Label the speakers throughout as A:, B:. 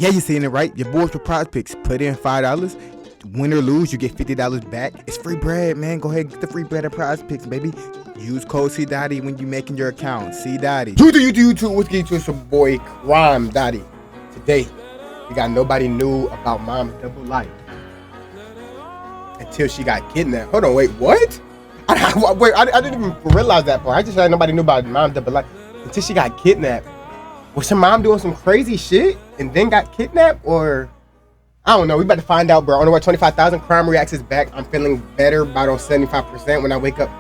A: Yeah, you seen it right. Your boys for prize picks. Put in $5. Win or lose, you get $50 back. It's free bread, man. Go ahead and get the free bread at prize picks, baby. Use code CDotty when you making your account. CDotty. YouTube. What's good to it's your boy Crime Dotty. Today, we got nobody knew about Mom's double life until she got kidnapped. Hold on, wait, what? I didn't even realize that part. I just said nobody knew about Mom's double life until she got kidnapped. Was her mom doing some crazy shit and then got kidnapped, or I don't know. We about to find out, bro. On the way 25,000. Crime Reacts is back. I'm feeling better, about on 75%. When I wake up,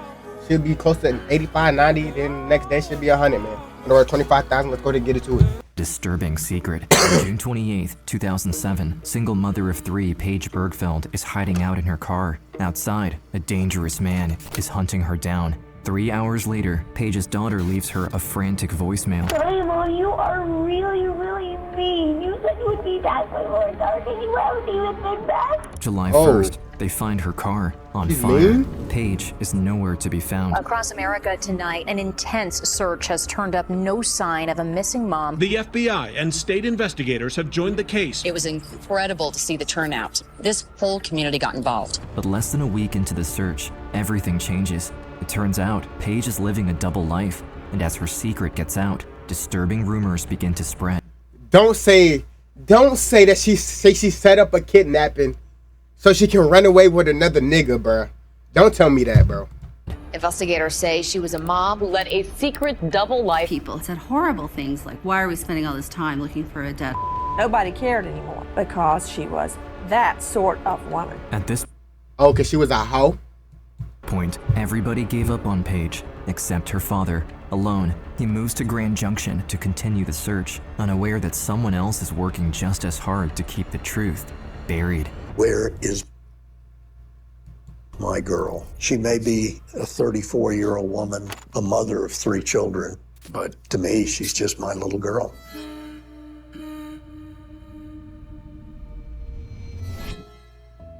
A: should be close to 85, 90. Then next day should be 100, man. On the way 25,000. Let's go ahead and get into it.
B: Disturbing secret. On June 28th, 2007, single mother of 3, Paige Bergfeld, is hiding out in her car. Outside, a dangerous man is hunting her down. 3 hours later, Paige's daughter leaves her a frantic voicemail.
C: Hey, Mom, you are really, really mean. You said you would be back by Lord Dark, and you haven't even been back.
B: July 1st, they find her car on fire. Paige is nowhere to be found.
D: Across America tonight, an intense search has turned up no sign of a missing mom.
E: The FBI and state investigators have joined the case.
F: It was incredible to see the turnout. This whole community got involved.
B: But less than a week into the search, everything changes. It turns out Paige is living a double life, and as her secret gets out, disturbing rumors begin to spread.
A: Don't say that she set up a kidnapping so she can run away with another nigga, bro. Don't tell me that, bro.
D: Investigators say she was a mom who led a secret double life.
G: People said horrible things like, why are we spending all this time looking for a dead?
H: Nobody cared anymore because she was that sort of woman.
B: At this
A: because she was a hoe?
B: point, everybody gave up on Paige, except her father. Alone, he moves to Grand Junction to continue the search, unaware that someone else is working just as hard to keep the truth buried.
I: Where is my girl? She may be a 34-year-old woman, a mother of 3 children, but to me, she's just my little girl.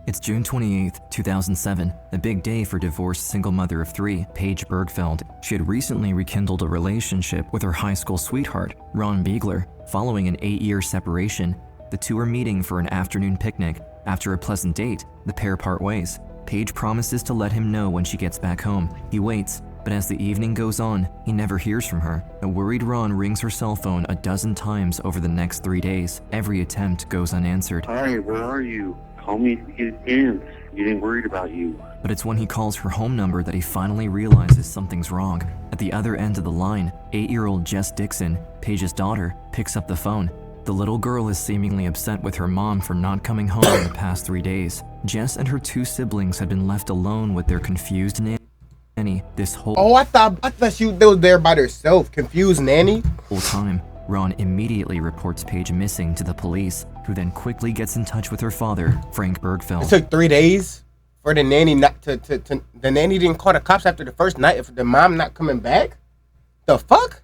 B: It's June 28th, 2007, a big day for divorced single mother of 3, Paige Bergfeld. She had recently rekindled a relationship with her high school sweetheart, Ron Beegler. Following an 8-year separation, the two are meeting for an afternoon picnic. After a pleasant date, the pair part ways. Paige promises to let him know when she gets back home. He waits, but as the evening goes on, he never hears from her. A worried Ron rings her cell phone a dozen times over the next 3 days. Every attempt goes unanswered.
J: Hi, where are you? Call me if you get in. Getting worried about you.
B: But it's when he calls her home number that he finally realizes something's wrong. At the other end of the line, 8-year-old Jess Dixon, Paige's daughter, picks up the phone. The little girl is seemingly upset with her mom for not coming home in the past 3 days. Jess and her 2 siblings had been left alone with their confused nanny this whole
A: I thought they was there by herself. Confused nanny?
B: whole time. Ron immediately reports Paige missing to the police, who then quickly gets in touch with her father, Frank Bergfeld.
A: It took 3 days for the nanny not to the nanny didn't call the cops after the first night if the mom not coming back? The fuck?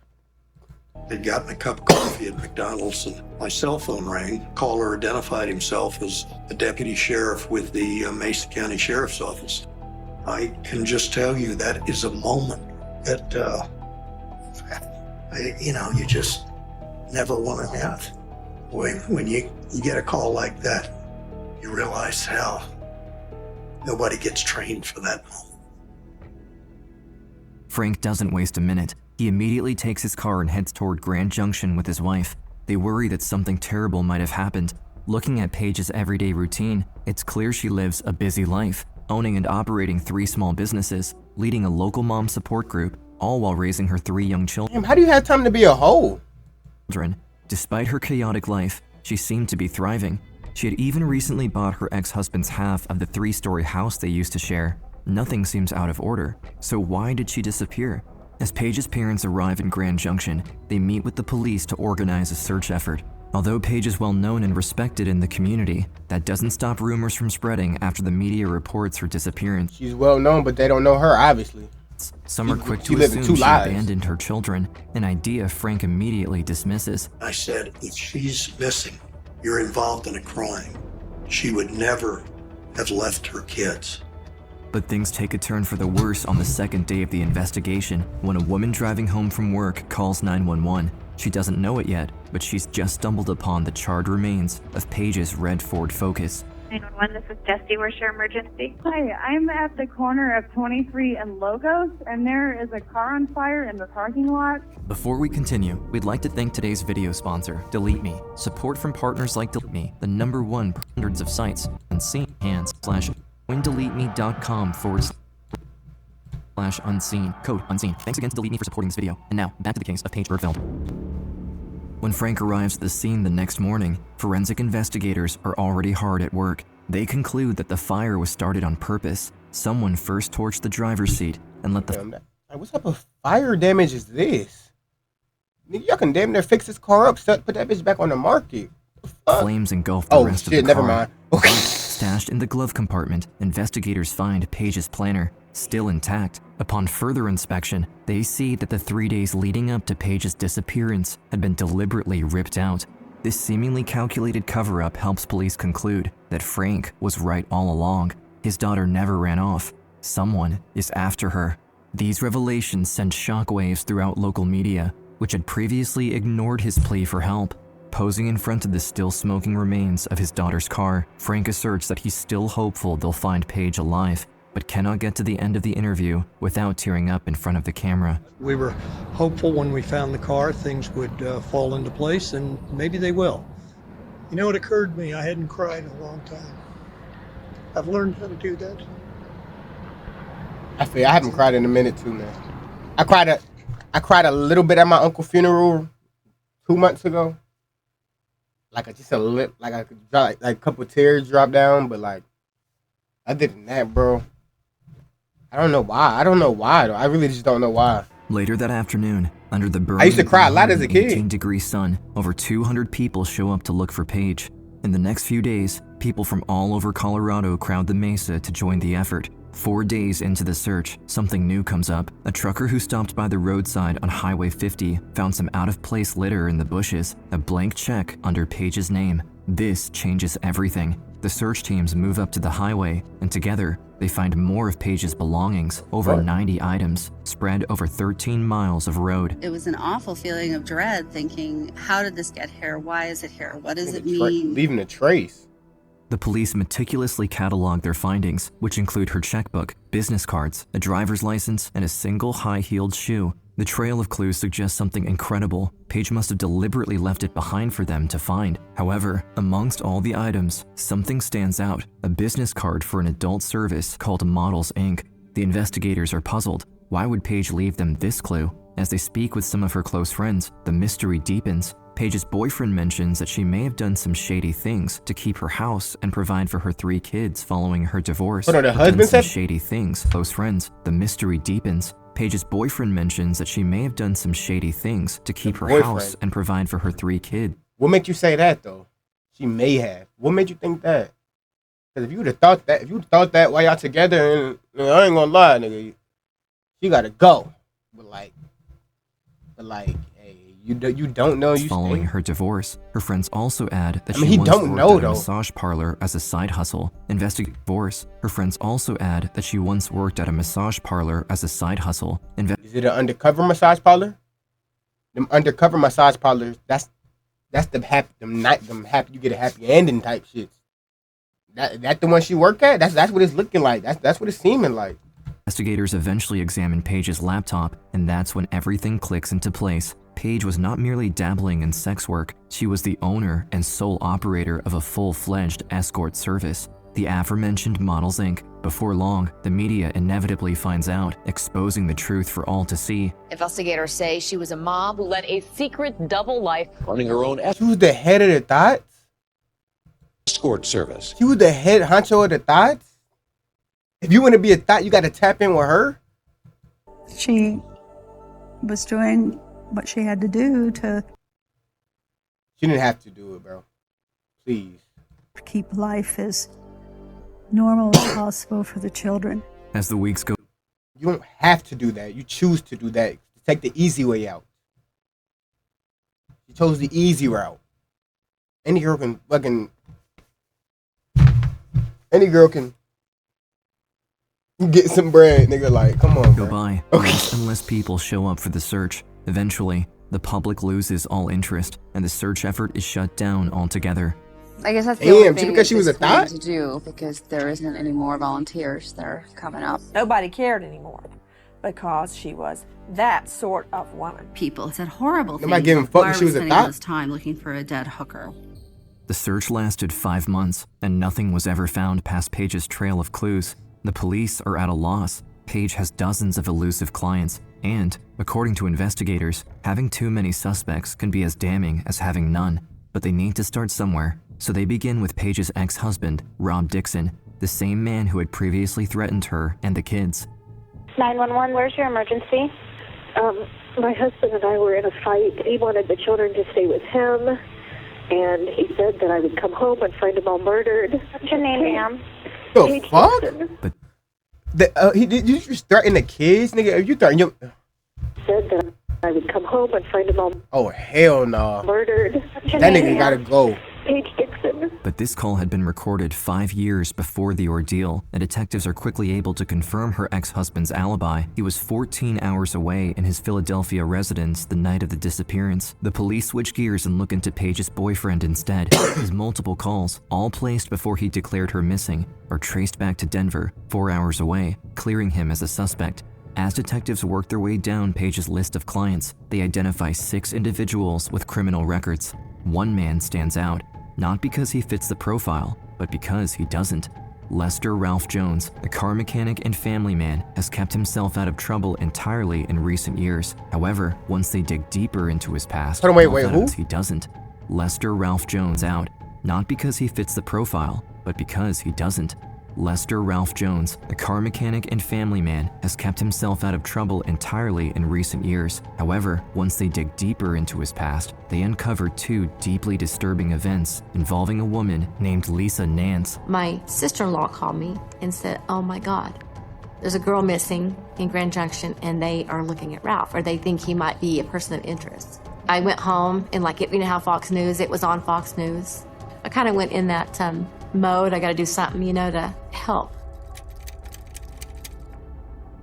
I: They'd gotten a cup of coffee at McDonald's and my cell phone rang. Caller identified himself as a deputy sheriff with the Mesa County Sheriff's Office. I can just tell you that is a moment that, you just never want to have. When you get a call like that, you realize how nobody gets trained for that moment.
B: Frank doesn't waste a minute. He immediately takes his car and heads toward Grand Junction with his wife. They worry that something terrible might have happened. Looking at Paige's everyday routine, it's clear she lives a busy life, owning and operating 3 small businesses, leading a local mom support group, all while raising her 3 young children.
A: How do you have time to be a hoe?
B: Despite her chaotic life, she seemed to be thriving. She had even recently bought her ex-husband's half of the 3-story house they used to share. Nothing seems out of order, so why did she disappear? As Paige's parents arrive in Grand Junction, they meet with the police to organize a search effort. Although Paige is well known and respected in the community, that doesn't stop rumors from spreading after the media reports her disappearance.
A: She's well known, but they don't know her, obviously.
B: Some are quick to assume she abandoned her children, an idea Frank immediately dismisses.
I: I said, if she's missing, you're involved in a crime. She would never have left her kids.
B: But things take a turn for the worse on the second day of the investigation when a woman driving home from work calls 911. She doesn't know it yet, but she's just stumbled upon the charred remains of Paige's red Ford Focus.
K: 911, this is Dusty. Where's your emergency? Hi, I'm at the corner of 23 and Logos, and there is a car on fire in the parking lot.
B: Before we continue, we'd like to thank today's video sponsor, Delete Me. Support from partners like Delete Me, the #1 for hundreds of sites, and joindeleteme.com/unseen, code unseen. Thanks again to Delete Me for supporting this video. And now, back to the case of Paige Bergfeld. When Frank arrives at the scene the next morning, forensic investigators are already hard at work. They conclude that the fire was started on purpose. Someone first torched the driver's seat and let the...
A: What type of fire damage is this? Nigga, y'all can damn near fix this car up, put that bitch back on the market.
B: Flames engulfed the rest of the car.
A: Never mind. Okay.
B: Stashed in the glove compartment, investigators find Paige's planner, still intact. Upon further inspection, they see that the 3 days leading up to Paige's disappearance had been deliberately ripped out. This seemingly calculated cover-up helps police conclude that Frank was right all along. His daughter never ran off. Someone is after her. These revelations sent shockwaves throughout local media, which had previously ignored his plea for help. Posing in front of the still smoking remains of his daughter's car, Frank asserts that he's still hopeful they'll find Paige alive, but cannot get to the end of the interview without tearing up in front of the camera.
I: We were hopeful when we found the car things would fall into place, and maybe they will.
L: You know, it occurred to me I hadn't cried in a long time. I've learned how to do that.
A: I haven't cried in a minute too, man. I cried a little bit at my uncle's funeral 2 months ago. Like a couple tears dropped down, but like other than that, bro, I don't know why. Though. I really just don't know why.
B: Later that afternoon, under the burning
A: I used to cry a lot as a kid.
B: 18-degree sun, over 200 people show up to look for Paige. In the next few days, people from all over Colorado crowd the mesa to join the effort. 4 days into the search, something new comes up. A trucker who stopped by the roadside on Highway 50 found some out-of-place litter in the bushes, a blank check under Paige's name. This changes everything. The search teams move up to the highway, and together, they find more of Paige's belongings, over 90 items, spread over 13 miles of road.
G: It was an awful feeling of dread, thinking, how did this get here? Why is it here? What does it mean?
A: Leaving a trace.
B: The police meticulously catalog their findings, which include her checkbook, business cards, a driver's license, and a single high-heeled shoe. The trail of clues suggests something incredible. Paige must have deliberately left it behind for them to find. However, amongst all the items, something stands out, a business card for an adult service called Models Inc. The investigators are puzzled. Why would Paige leave them this clue? As they speak with some of her close friends, the mystery deepens. Paige's boyfriend mentions that she may have done some shady things to keep her house and provide for her 3 kids following her divorce.
A: Hold on, the husband said
B: shady things. Close friends. The mystery deepens. Paige's boyfriend mentions that she may have done some shady things to keep her house and provide for her 3 kids.
A: What made you say that though? She may have. What made you think that? Because if you would have thought that, while y'all together, and I ain't gonna lie, nigga, she gotta go. But like, hey, you don't know.
B: Following her divorce, her friends also add that
A: he don't know though.
B: Massage parlor as a side hustle. Investigate divorce. Her friends also add that she once worked at a massage parlor as a side hustle.
A: Is it an undercover massage parlor? Them undercover massage parlors. That's them happy you get a happy ending type shit. That the one she work at? That's what it's looking like. That's what it's seeming like.
B: Investigators eventually examine Paige's laptop, and that's when everything clicks into place. Paige was not merely dabbling in sex work, she was the owner and sole operator of a full-fledged escort service, the aforementioned Models Inc. Before long, the media inevitably finds out, exposing the truth for all to see.
M: Investigators say she was a mom who led a secret double life,
N: running her own
A: She was the head of the Thoughts?
N: escort service.
A: She was the head honcho of the Thoughts? If you want to be a Thought, you got to tap in with her?
O: She was doing what she had to do to...
A: She didn't have to do it, bro. Please.
O: Keep life as normal as possible for the children.
B: As the weeks go...
A: You don't have to do that. You choose to do that. To take the easy way out. You chose the easy route. Any girl can fucking... Any girl can... get some bread, nigga. Like, come on,
B: go
A: bro.
B: by.
A: Okay.
B: Less and less people show up for the search. Eventually, the public loses all interest and the search effort is shut down altogether.
P: I guess that's the only
A: Damn,
P: thing
A: because she was a
P: that's going
A: thought?
P: to do, because there isn't any more volunteers that are coming up.
H: Nobody cared anymore because she was that sort of woman.
G: People said horrible
A: Nobody
G: things.
A: gave a fuck
G: Why
A: if
G: are
A: she
G: we
A: was a
G: spending all
A: thought?
G: this time looking for a dead hooker?
B: The search lasted 5 months, and nothing was ever found past Paige's trail of clues. The police are at a loss. Paige has dozens of elusive clients, and, according to investigators, having too many suspects can be as damning as having none. But they need to start somewhere, so they begin with Paige's ex-husband, Rob Dixon, the same man who had previously threatened her and the kids.
C: 911, where's your emergency?
Q: My husband and I were in a fight. He wanted the children to stay with him, and he said that I would come home and find them all murdered.
C: What's your name, ma'am?
A: The fuck? Did you just threaten the kids, nigga? If you threaten your...
Q: Said that I would come home and find them all
A: Oh, hell no.
Q: murdered.
A: That nigga gotta go.
Q: Paige Dixon.
B: But this call had been recorded 5 years before the ordeal, and detectives are quickly able to confirm her ex-husband's alibi. He was 14 hours away in his Philadelphia residence the night of the disappearance. The police switch gears and look into Paige's boyfriend instead. His multiple calls, all placed before he declared her missing, are traced back to Denver, 4 hours away, clearing him as a suspect. As detectives work their way down Paige's list of clients, they identify 6 individuals with criminal records. One man stands out, not because he fits the profile, but because he doesn't. Lester Ralph Jones, a car mechanic and family man, has kept himself out of trouble entirely in recent years. However, once they dig deeper into his past,
A: Hold on, wait,
B: they'll
A: who?
B: find out he doesn't. Lester Ralph Jones out, not because he fits the profile, but because he doesn't. Lester Ralph Jones, a car mechanic and family man, has kept himself out of trouble entirely in recent years. However, once they dig deeper into his past, they uncover 2 deeply disturbing events involving a woman named Lisa Nance.
R: My sister-in-law called me and said, oh my God, there's a girl missing in Grand Junction and they are looking at Ralph, or they think he might be a person of interest. I went home and you know how Fox News, it was on Fox News. I kind of went in that mode, I gotta do something, to help.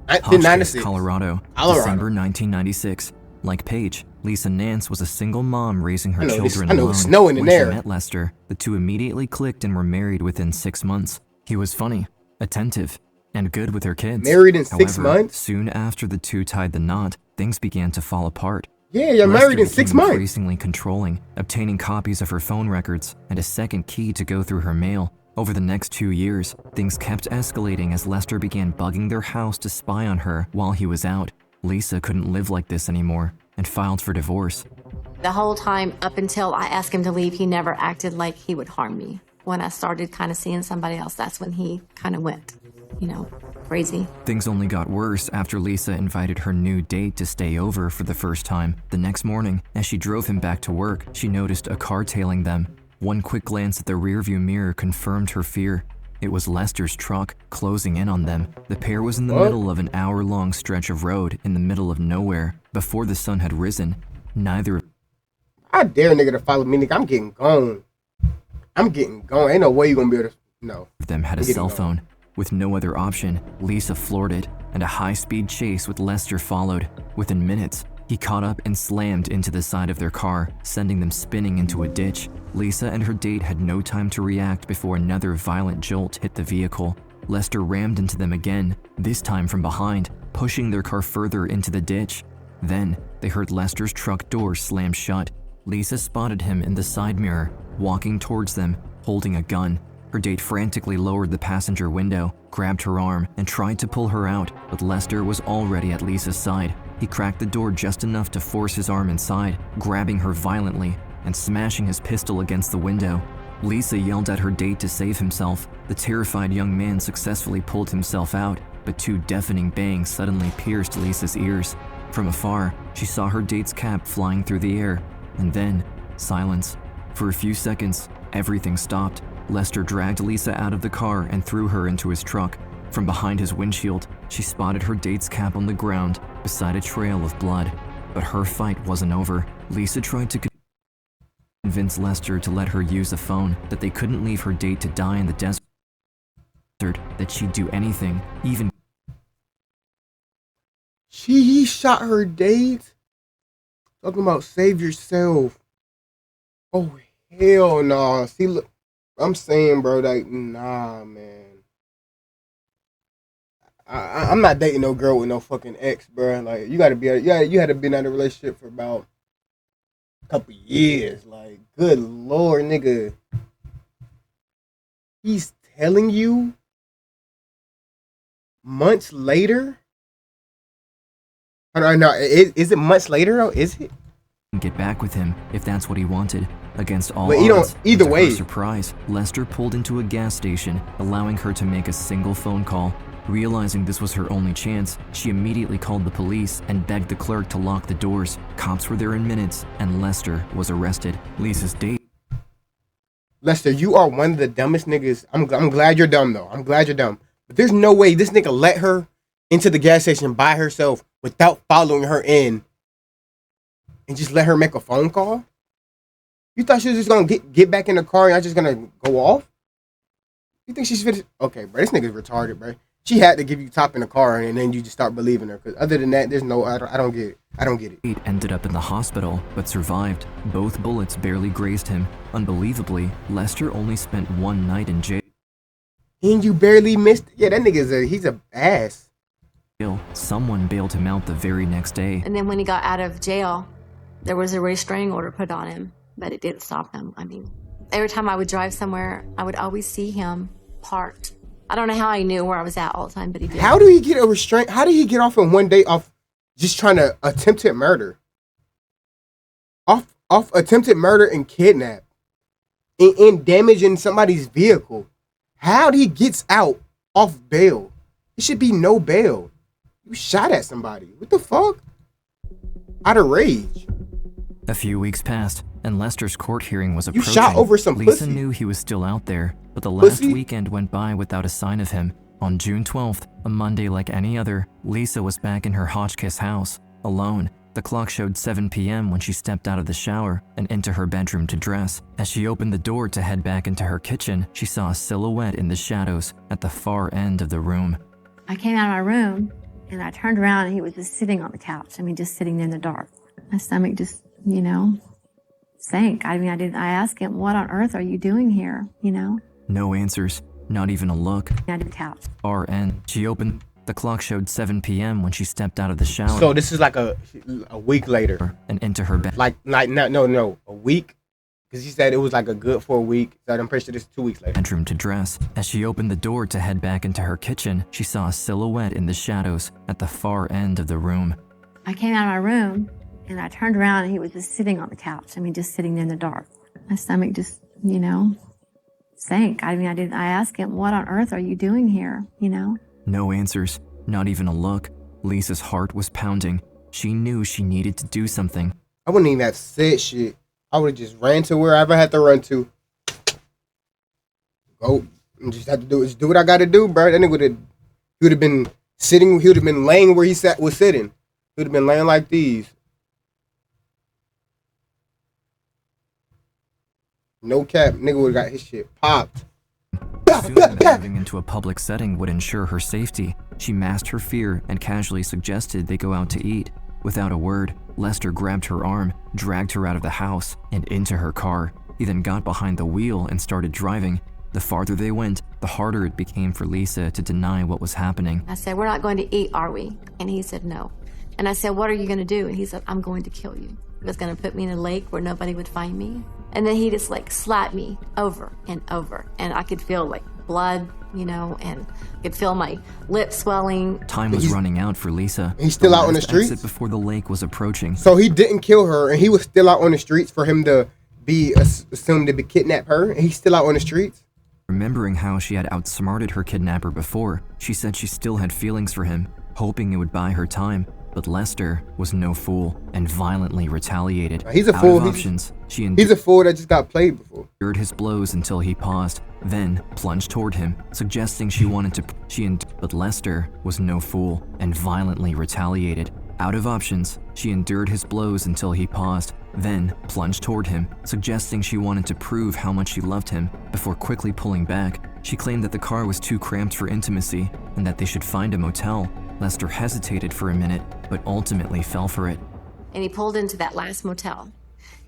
B: Hotchkiss, Colorado, December 1996. Like Paige, Lisa Nance was a single mom raising her children
A: I know
B: alone.
A: it's snowing in
B: When she
A: there.
B: met Lester, the two immediately clicked and were married within 6 months. He was funny, attentive, and good with her kids.
A: Married in 6
B: However,
A: months?
B: soon after the two tied the knot, things began to fall apart.
A: Yeah, you're married in 6
B: became
A: months.
B: Increasingly controlling, obtaining copies of her phone records and a second key to go through her mail. Over the next 2 years, things kept escalating as Lester began bugging their house to spy on her while he was out. Lisa couldn't live like this anymore and filed for divorce.
R: The whole time up until I asked him to leave, he never acted like he would harm me. When I started kind of seeing somebody else, that's when he kind of went, crazy.
B: Things only got worse after Lisa invited her new date to stay over for the first time. The next morning, as she drove him back to work, she noticed a car tailing them. One quick glance at the rearview mirror confirmed her fear. It was Lester's truck, closing in on them. The pair was in the middle of an hour-long stretch of road in the middle of nowhere. Before the sun had risen, neither
A: I dare a nigga to follow me, nigga. I'm getting gone. Ain't no way you gonna be able to. No.
B: of them had a cell phone. With no other option, Lisa floored it, and a high-speed chase with Lester followed. Within minutes, he caught up and slammed into the side of their car, sending them spinning into a ditch. Lisa and her date had no time to react before another violent jolt hit the vehicle. Lester rammed into them again, this time from behind, pushing their car further into the ditch. Then, they heard Lester's truck door slam shut. Lisa spotted him in the side mirror, walking towards them, holding a gun. Her date frantically lowered the passenger window, grabbed her arm, and tried to pull her out, but Lester was already at Lisa's side. He cracked the door just enough to force his arm inside, grabbing her violently and smashing his pistol against the window. Lisa yelled at her date to save himself. The terrified young man successfully pulled himself out, but 2 deafening bangs suddenly pierced Lisa's ears. From afar, she saw her date's cap flying through the air, and then silence. For a few seconds, everything stopped. Lester dragged Lisa out of the car and threw her into his truck. From behind his windshield, she spotted her date's cap on the ground beside a trail of blood. But her fight wasn't over. Lisa tried to convince Lester to let her use a phone, that they couldn't leave her date to die in the desert, that she'd do anything, even.
A: He shot her date Talking about save yourself. Oh, hell nah. See, look, I'm saying, bro, like, nah, man. I'm not dating no girl with no fucking ex, bro. Like, you gotta be, you had to be in a relationship for about a couple years. Like, good lord, nigga. He's telling you months later? No, is it months later, though? Is it?
B: Get back with him if that's what he wanted. Against all
A: But you
B: odds,
A: don't, either
B: to
A: way.
B: her surprise, Lester pulled into a gas station, allowing her to make a single phone call. Realizing this was her only chance, she immediately called the police and begged the clerk to lock the doors. Cops were there in minutes, and Lester was arrested. Lisa's date.
A: Lester, you are one of the dumbest niggas. I'm glad you're dumb, though. I'm glad you're dumb. But there's no way this nigga let her into the gas station by herself without following her in and just let her make a phone call? You thought she was just gonna get back in the car and I just gonna go off? You think she's finished? Okay, bro, this nigga's retarded, bro. She had to give you top in the car and then you just start believing her. Because other than that, there's no, I don't get it. I don't get it.
B: Ended up in the hospital, but survived. Both bullets barely grazed him. Unbelievably, Lester only spent one night in jail.
A: And you barely missed? Yeah, that nigga's he's a ass.
B: Someone bailed him out the very next day.
R: And then when he got out of jail, there was a restraining order put on him, but it didn't stop him. I mean, every time I would drive somewhere, I would always see him parked. I don't know how he knew where I was at all the time, but he did.
A: How do he get a restraint? How did he get off in one day off just trying to attempted murder? Off attempted murder and kidnap. And damaging somebody's vehicle. How he gets out off bail? It should be no bail. You shot at somebody. What the fuck? Out of rage.
B: A few weeks passed, and Lester's court hearing was approaching.
A: You shot over some
B: Lisa
A: pussy.
B: knew he was still out there, but the last weekend went by without a sign of him. On June 12th, a Monday like any other, Lisa was back in her Hotchkiss house, alone. The clock showed 7 p.m. when she stepped out of the shower and into her bedroom to dress. As she opened the door to head back into her kitchen, she saw a silhouette in the shadows at the far end of the room.
R: I came out of my room and I turned around and he was just sitting on the couch. I mean, just sitting there in the dark. My stomach just, sank. I asked him, what on earth are you doing here,
B: No answers, not even a look.
R: Out of the couch.
B: Far end. She opened. The clock showed 7 p.m. when she stepped out of the shower.
A: So this is like a week later.
B: And into her bed.
A: No, a week. Because he said it was like a good for a week. So I'm pretty sure this is 2 weeks later.
B: Bedroom to dress. As she opened the door to head back into her kitchen, she saw a silhouette in the shadows at the far end of the room.
R: I came out of my room and I turned around and he was just sitting on the couch. I mean, just sitting there in the dark. My stomach just, sank. I asked him, what on earth are you doing here,
B: No answers, not even a look. Lisa's heart was pounding. She knew she needed to do something.
A: I wouldn't even have said shit. I would have just ran to wherever I had to run to. Go and just have to do what I got to do, bro. That nigga would have been sitting. He would have been laying where he was sitting. He would have been laying like these. No cap, nigga would have got his shit popped.
B: Assuming that moving into a public setting would ensure her safety, she masked her fear and casually suggested they go out to eat. Without a word, Lester grabbed her arm, dragged her out of the house, and into her car. He then got behind the wheel and started driving. The farther they went, the harder it became for Lisa to deny what was happening.
R: I said, we're not going to eat, are we? And he said, no. And I said, what are you going to do? And he said, I'm going to kill you. He was going to put me in a lake where nobody would find me. And then he just slapped me over and over. And I could feel blood, and I could feel my lips swelling.
B: Time was running out for Lisa.
A: He's still out on the streets?
B: Before the lake was approaching.
A: So he didn't kill her and he was still out on the streets for him to be assumed to be kidnap her, and he's still out on the streets?
B: Remembering how she had outsmarted her kidnapper before, she said she still had feelings for him, hoping it would buy her time. But Lester was no fool and violently retaliated.
A: He's a fool. He's a fool that just got played before.
B: Endured his blows until he paused, then plunged toward him, suggesting she wanted to. But Lester was no fool and violently retaliated. Out of options, she endured his blows until he paused, then plunged toward him, suggesting she wanted to prove how much she loved him before quickly pulling back. She claimed that the car was too cramped for intimacy and that they should find a motel. Lester hesitated for a minute, but ultimately fell for it.
R: and he pulled into that last motel.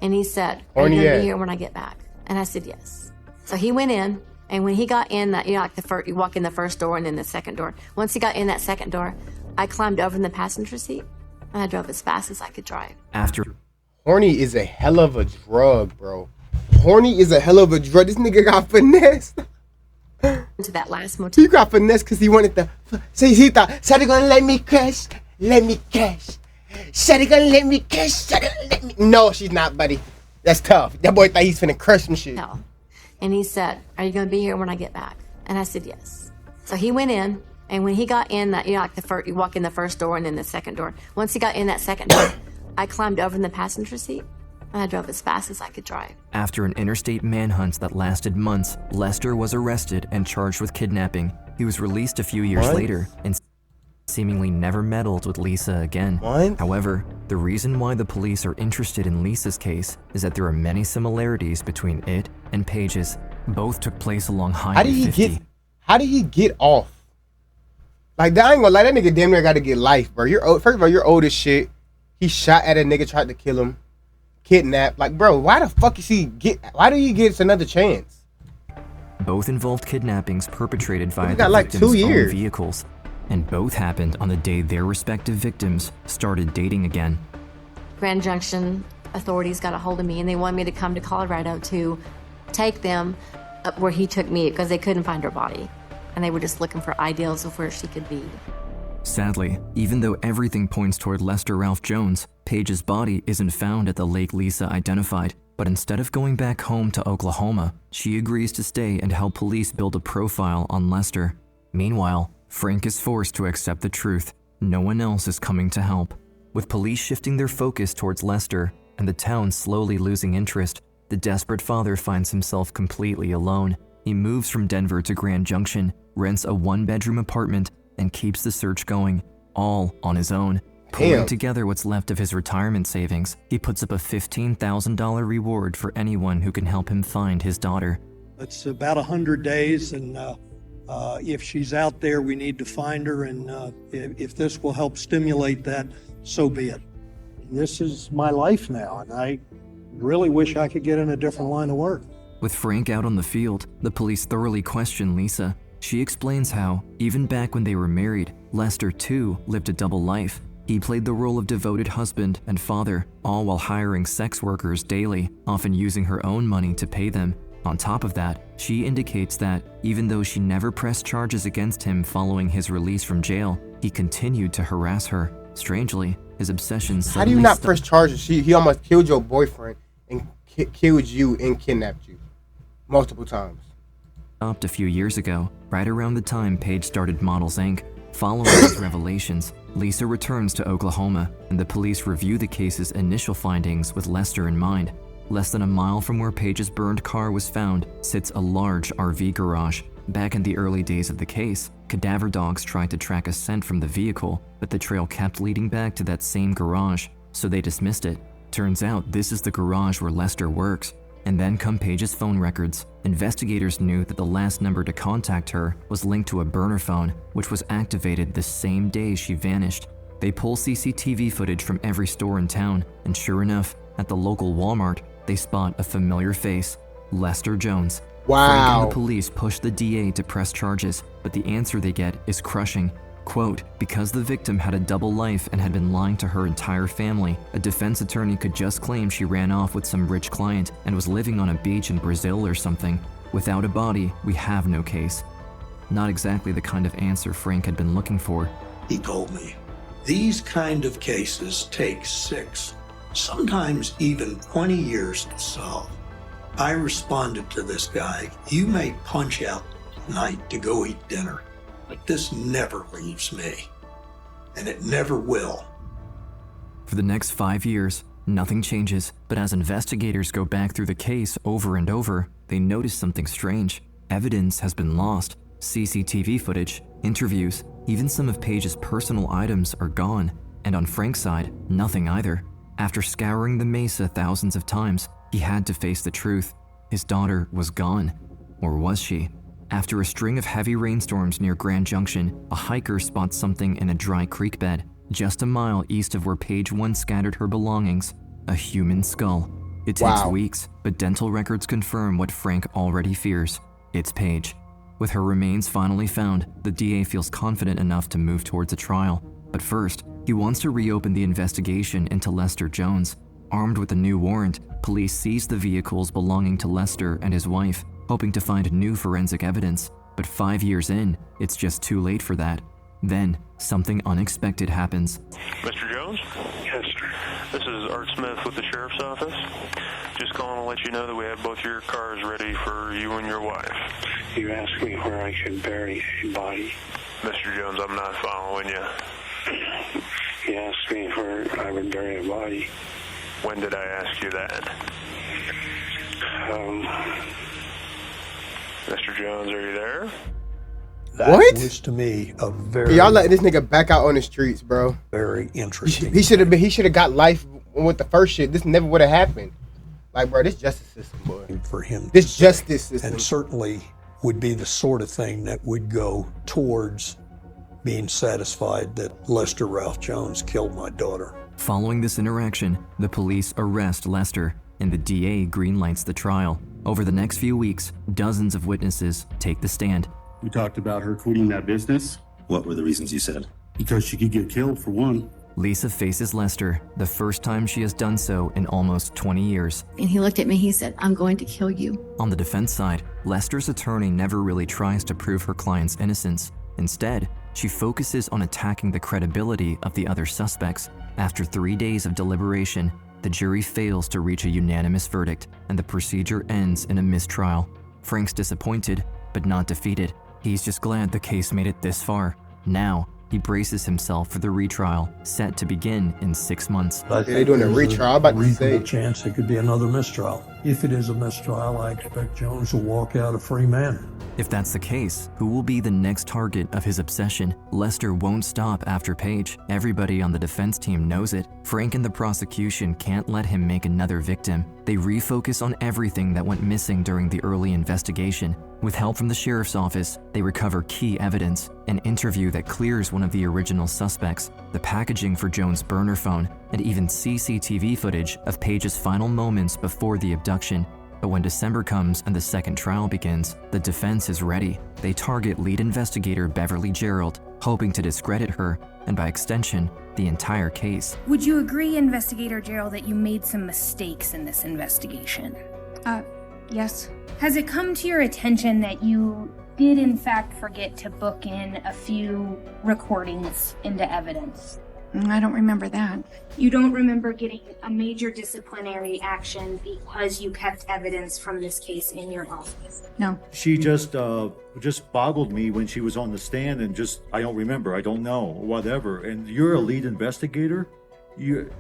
R: And he said, "Are you
A: Horny
R: going to
A: ass.
R: be here when I get back?" And I said, "Yes." So he went in, and when he got in that, like you walk in the first door and then the second door. Once he got in that second door, I climbed over in the passenger seat, and I drove as fast as I could drive.
B: After
A: Horny is a hell of a drug, bro. Horny is a hell of a drug. This nigga got finessed.
R: Into that last motel.
A: He got finessed because he wanted to. So he thought, Shawty gonna let me crash. Let me cash. Shawty gonna let me cash. Shawty gonna let me. No, she's not, buddy. That's tough. That boy thought he's finna crush some shit.
R: And he said, "Are you going to be here when I get back?" And I said, "Yes." So he went in, and when he got in that, like you walk in the first door and then the second door. Once he got in that second door, I climbed over in the passenger seat, and I drove as fast as I could drive.
B: After an interstate manhunt that lasted months, Lester was arrested and charged with kidnapping. He was released a few years later and seemingly never meddled with Lisa again. However, the reason why the police are interested in Lisa's case is that there are many similarities between it and Paige's. Both took place along Highway 50.
A: How did he get off? Like, I ain't gonna lie, that nigga damn near gotta get life, bro. You're old, first of all, you're old as shit. He shot at a nigga, tried to kill him, kidnapped. Like, bro, why the fuck is he why did he get another chance?
B: Both involved kidnappings perpetrated via
A: got
B: the
A: like
B: victims'
A: 2
B: own
A: years.
B: vehicles, and both happened on the day their respective victims started dating again.
R: Grand Junction authorities got a hold of me, and they wanted me to come to Colorado to take them up where he took me because they couldn't find her body, and they were just looking for ideals of where she could be.
B: Sadly, even though everything points toward Lester Ralph Jones, Paige's body isn't found at the lake Lisa identified. But instead of going back home to Oklahoma, she agrees to stay and help police build a profile on Lester. Meanwhile, Frank is forced to accept the truth. No one else is coming to help. With police shifting their focus towards Lester and the town slowly losing interest, the desperate father finds himself completely alone. He moves from Denver to Grand Junction, rents a one-bedroom apartment, and keeps the search going, all on his own. Pulling together what's left of his retirement savings, he puts up a $15,000 reward for anyone who can help him find his daughter.
L: It's about 100 days, and if she's out there, we need to find her, and if this will help stimulate that, so be it. This is my life now, and I really wish I could get in a different line of work.
B: With Frank out on the field, the police thoroughly question Lisa. She explains how, even back when they were married, Lester too lived a double life. He played the role of devoted husband and father, all while hiring sex workers daily, often using her own money to pay them. On top of that, she indicates that, even though she never pressed charges against him following his release from jail, he continued to harass her. Strangely, his obsession suddenly
A: How do you not press charges? He almost killed your boyfriend and killed you and kidnapped you multiple times.
B: Stopped a few years ago, right around the time Paige started Models Inc. Following these revelations, Lisa returns to Oklahoma, and the police review the case's initial findings with Lester in mind. Less than a mile from where Paige's burned car was found sits a large RV garage. Back in the early days of the case, cadaver dogs tried to track a scent from the vehicle, but the trail kept leading back to that same garage, so they dismissed it. Turns out this is the garage where Lester works. And then come Paige's phone records. Investigators knew that the last number to contact her was linked to a burner phone, which was activated the same day she vanished. They pull CCTV footage from every store in town, and sure enough, at the local Walmart, they spot a familiar face, Lester Jones.
A: Wow.
B: Frank and the police push the DA to press charges, but the answer they get is crushing. Quote, because the victim had a double life and had been lying to her entire family, a defense attorney could just claim she ran off with some rich client and was living on a beach in Brazil or something. Without a body, we have no case. Not exactly the kind of answer Frank had been looking for.
I: He told me, these kind of cases take 6, sometimes even 20 years to solve. I responded to this guy, you may punch out tonight to go eat dinner, but this never leaves me, and it never will.
B: For the next 5 years, nothing changes, but as investigators go back through the case over and over, they notice something strange. Evidence has been lost. CCTV footage, interviews, even some of Paige's personal items are gone. And on Frank's side, nothing either. After scouring the mesa thousands of times, he had to face the truth. His daughter was gone. Or was she? After a string of heavy rainstorms near Grand Junction, a hiker spots something in a dry creek bed. just a mile east of where Paige once scattered her belongings, a human skull. It takes
A: Wow.
B: weeks, but dental records confirm what Frank already fears. It's Paige. With her remains finally found, the DA feels confident enough to move towards a trial. But first, he wants to reopen the investigation into Lester Jones. Armed with a new warrant, police seized the vehicles belonging to Lester and his wife, hoping to find new forensic evidence. But 5 years in, it's just too late for that. Then, something unexpected happens.
S: Mr. Jones?
I: Yes, sir.
S: This is Art Smith with the Sheriff's Office. Just calling to let you know that we have both your cars ready for you and your wife.
I: You asked me where I could bury a body.
S: Mr. Jones, I'm not following you.
I: You asked me where I would bury a body.
S: When did I ask you that? Mr. Jones, are you there?
L: That
A: What?
L: was to me a very,
A: Y'all letting this nigga back out on the streets, bro.
L: very interesting.
A: He should have got life with the first shit. This never would have happened. Like, bro, this justice system, boy.
L: For him,
A: This justice system.
L: and certainly would be the sort of thing that would go towards being satisfied that Lester Ralph Jones killed my daughter.
B: Following this interaction, the police arrest Lester, and the DA greenlights the trial. Over the next few weeks, dozens of witnesses take the stand.
T: We talked about her quitting that business.
U: What were the reasons you said?
T: Because she could get killed, for one.
B: Lisa faces Lester, the first time she has done so in almost 20 years.
R: And he looked at me, he said, I'm going to kill you.
B: On the defense side, Lester's attorney never really tries to prove her client's innocence. Instead, she focuses on attacking the credibility of the other suspects. After 3 days of deliberation, the jury fails to reach a unanimous verdict, and the procedure ends in a mistrial. Frank's disappointed, but not defeated. He's just glad the case made it this far. Now, he braces himself for the retrial, set to begin in 6 months.
A: They doing a retrial? I'm about to say.
L: Reasonable chance it could be another mistrial. If it is a mistrial, I expect Jones will walk out a free man.
B: If that's the case, who will be the next target of his obsession? Lester won't stop after Paige. Everybody on the defense team knows it. Frank and the prosecution can't let him make another victim. They refocus on everything that went missing during the early investigation. With help from the sheriff's office, they recover key evidence, an interview that clears one of the original suspects, the packaging for Jones' burner phone, and even CCTV footage of Paige's final moments before the abduction. But when December comes and the second trial begins, the defense is ready. They target lead investigator Beverly Gerald, hoping to discredit her, and by extension, the entire case.
V: Would you agree, Investigator Gerald, that you made some mistakes in this investigation?
O: Yes.
V: Has it come to your attention that you did in fact forget to book in a few recordings into evidence?
O: I don't remember that.
V: You don't remember getting a major disciplinary action because you kept evidence from this case in your office?
O: No.
T: She just boggled me when she was on the stand and I don't remember, I don't know, whatever. And you're a lead investigator?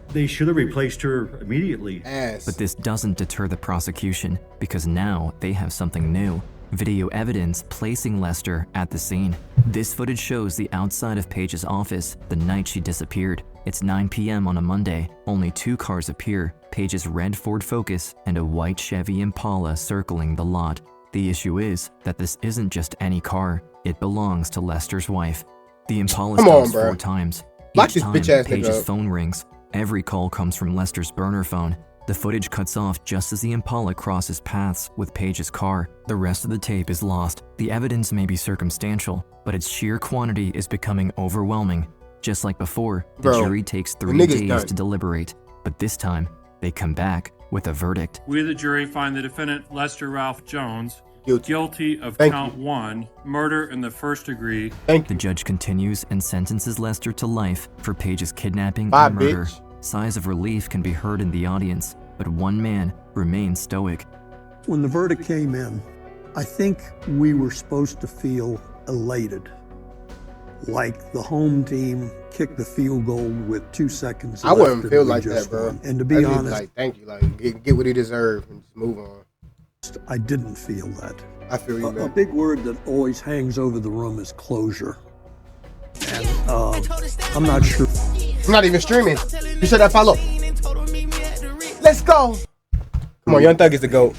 T: They should have replaced her immediately.
B: But this doesn't deter the prosecution, because now they have something new. Video evidence placing Lester at the scene. This footage shows the outside of Paige's office the night she disappeared. It's 9 p.m. on a Monday. Only 2 cars appear, Paige's red Ford Focus and a white Chevy Impala circling the lot. The issue is that this isn't just any car. It belongs to Lester's wife. The Impala stops 4 times.
A: Lock
B: Each
A: this
B: time,
A: bitch-ass nigga
B: Paige's
A: up.
B: phone rings. Every call comes from Lester's burner phone. The footage cuts off just as the Impala crosses paths with Paige's car. The rest of the tape is lost. The evidence may be circumstantial, but its sheer quantity is becoming overwhelming. Just like before, the jury takes 3
A: nigga's
B: days
A: done.
B: to deliberate, but this time, they come back with a verdict.
W: We, the jury, find the defendant, Lester Ralph Jones, guilty of
A: Thank
W: count 1, murder in the first degree.
B: The judge continues and sentences Lester to life for Paige's kidnapping
A: Bye,
B: and murder.
A: bitch.
B: Sighs of relief can be heard in the audience, but one man remains stoic.
L: When the verdict came in, I think we were supposed to feel elated. Like the home team kicked the field goal with 2 seconds left.
A: I wouldn't
L: and
A: feel
L: we
A: like
L: just
A: that, bro.
L: won. And to be
A: I'd
L: honest,
A: like, thank you. Like, get what he deserved and just move on.
L: I didn't feel that.
A: I feel you,
L: A
A: man.
L: big word that always hangs over the room is closure. And I'm not sure.
A: I'm not even streaming. You said that follow. Let's go. Come on, Young Thug is the GOAT.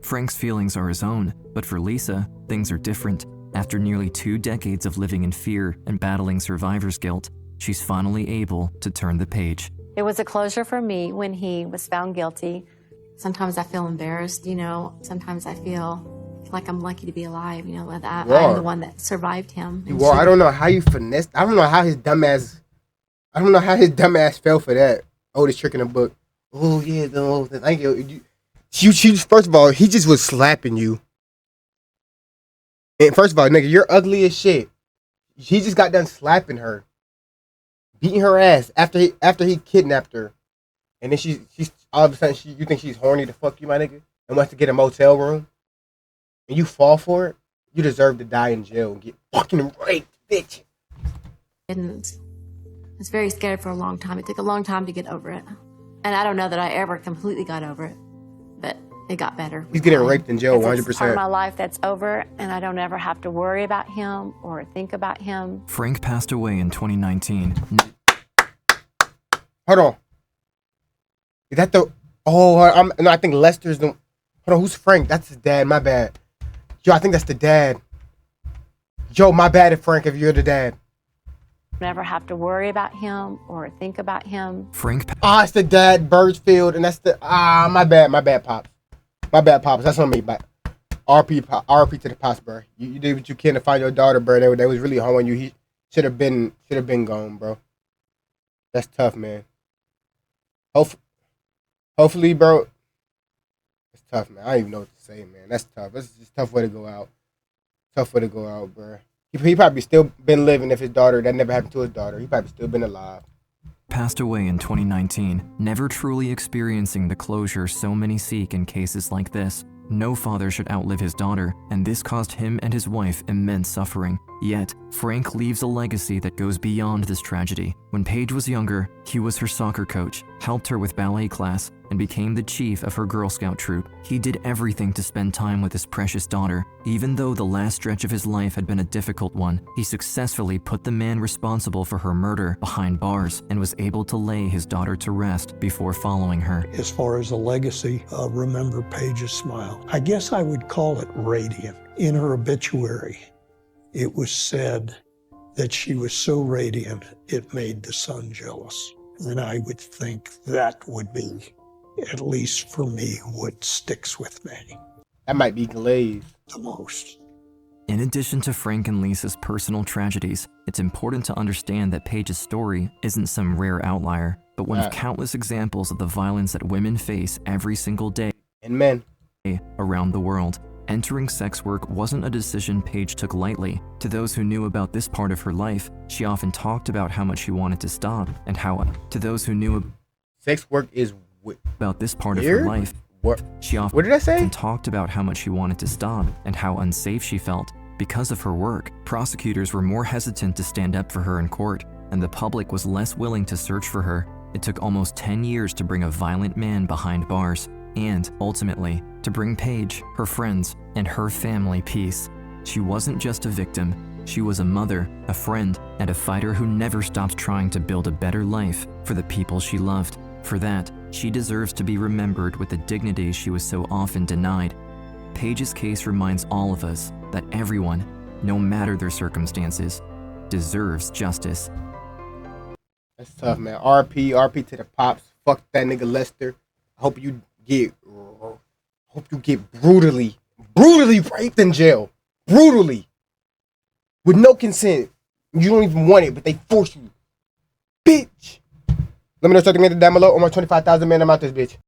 B: Frank's feelings are his own, but for Lisa, things are different. After nearly 2 decades of living in fear and battling survivor's guilt, she's finally able to turn the page.
R: It was a closure for me when he was found guilty. Sometimes I feel embarrassed, Sometimes I feel like I'm lucky to be alive, that I'm the one that survived him.
A: Well, I don't know how you finessed. I don't know how his dumbass fell for that. Oldest trick in the book. Oh yeah, thank you. She first of all, he just was slapping you. And first of all, nigga, you're ugly as shit. He just got done slapping her, beating her ass after he kidnapped her, and then she's all of a sudden you think she's horny to fuck you, my nigga, and wants to get a motel room, and you fall for it. You deserve to die in jail and get fucking raped, bitch.
R: I was very scared for a long time. It took a long time to get over it, and I don't know that I ever completely got over it, but it got better.
A: He's getting raped in jail 100%.
R: It's part of my life that's over, and I don't ever have to worry about him or think about him.
B: Frank passed away in 2019.
A: Hold on. Is that the... Oh, no, I think Lester's the... Hold on, who's Frank? That's his dad, my bad. Yo, I think that's the dad. Yo, my bad if Frank, if you're the dad.
R: Never have to worry about him or think about him.
B: Frank...
A: it's the dad, Birdsfield, and that's the... my bad, Pops. My bad, Pops. That's on me, but... RP to the Pops, bro. You did what you can to find your daughter, bro. They was really hard on you. He should have been gone, bro. That's tough, man. Hopefully, bro. It's tough, man. I don't even know what to say, man. That's tough. That's just a tough way to go out. Tough way to go out, bro. He probably still been living if his daughter, that never happened to his daughter. He probably still been alive.
B: Passed away in 2019, never truly experiencing the closure so many seek in cases like this. No father should outlive his daughter, and this caused him and his wife immense suffering. Yet, Frank leaves a legacy that goes beyond this tragedy. When Paige was younger, he was her soccer coach, helped her with ballet class, and became the chief of her Girl Scout troop. He did everything to spend time with his precious daughter. Even though the last stretch of his life had been a difficult one, he successfully put the man responsible for her murder behind bars and was able to lay his daughter to rest before following her.
L: As far as a legacy, remember Paige's smile. I guess I would call it radiant. In her obituary, it was said that she was so radiant it made the sun jealous. And I would think that would be, at least for me, what sticks with me.
A: That might be glazed.
L: The most.
B: In addition to Frank and Lisa's personal tragedies, it's important to understand that Paige's story isn't some rare outlier, but one of countless examples of the violence that women face every single day
A: and men
B: around the world. Entering sex work wasn't a decision Paige took lightly. To those who knew about this part of her life, she often talked about how much she wanted to stop, and how, to those who knew
A: sex work is
B: about this part
A: weird?
B: of her life, she often
A: what did I say?
B: Talked about how much she wanted to stop, and how unsafe she felt. Because of her work, prosecutors were more hesitant to stand up for her in court, and the public was less willing to search for her. It took almost 10 years to bring a violent man behind bars, and, ultimately, to bring Paige, her friends, and her family peace. She wasn't just a victim, she was a mother, a friend, and a fighter who never stopped trying to build a better life for the people she loved. For that, she deserves to be remembered with the dignity she was so often denied. Paige's case reminds all of us that everyone, no matter their circumstances, deserves justice.
A: That's tough, man. RP to the Pops. Fuck that nigga Lester. I hope you get brutally raped in jail. Brutally. With no consent. You don't even want it, but they force you. Bitch. Let me know something down below. On my 25,000, man. I'm out this bitch.